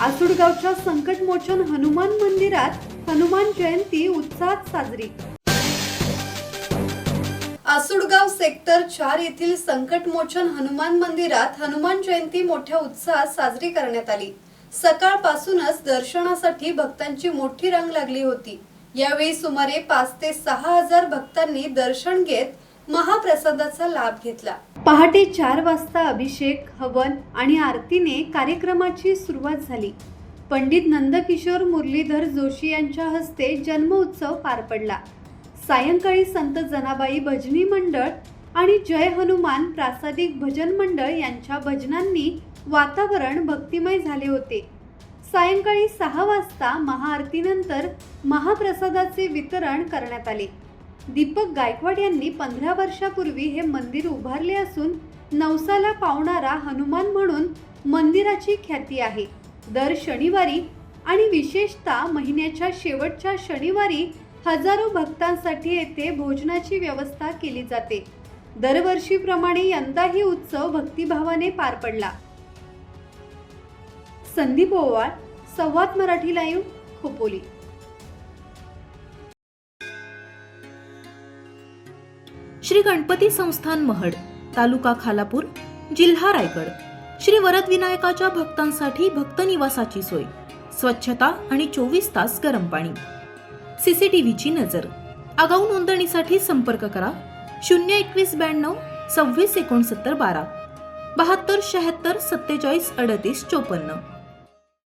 आसुडगावच्या संकटमोचन हनुमान मंदिरात हनुमान जयंती उत्साहात साजरी। आसुडगाव सेक्टर 4 येथील संकटमोचन हनुमान मंदिरात हनुमान जयंती मोठ्या उत्साहात साजरी करण्यात आली। सकाळपासूनच दर्शनासाठी भक्तांची मोठी रांग लागली होती। यावेळी सुमारे 5 ते 6 हजार भक्तांनी दर्शन घेत महाप्रसादाचा लाभ घेतला। पहाटे 4 वाजता अभिषेक, हवन आणि आरतीने कार्यक्रमाची सुरुवात झाली। पंडित नंदकिशोर मुरलीधर जोशी यांच्या हस्ते जन्म उत्सव पार पडला। सायंकाळी संत जनाबाई भजनी मंडळ आणि जय हनुमान प्रासादिक भजन मंडळ यांच्या भजनांनी वातावरण भक्तिमय झाले होते। सायंकाळी 6 वाजता महाआरतीनंतर महाप्रसादाचे वितरण करण्यात आले। दीपक गायकवाड यांनी 15 वर्षापूर्वी हे मंदिर उभारले असून नवसाला पावणारा हनुमान म्हणून मंदिराची ख्याती आहे। दर शनिवारी आणि विशेषतः महिन्याच्या शेवटच्या शनिवारी हजारो भक्तांसाठी येथे भोजनाची व्यवस्था केली जाते। दरवर्षीप्रमाणे यंदाही उत्सव भक्तिभावाने पार पडला। संदीप ओवाळ, संवाद मराठी लाईव्ह, खोपोली। श्री गणपती संस्थान महड, तालुका खालापूर, जिल्हा रायगड। श्री वरद विनायकाच्या भक्तांसाठी भक्त निवासाची सोय, स्वच्छता आणि 24 तास गरम पाणी, सीसीटीव्हीची नजर। आगाऊ नोंदणीसाठी संपर्क करा 02192 26 69 12 72 76 47 38 54।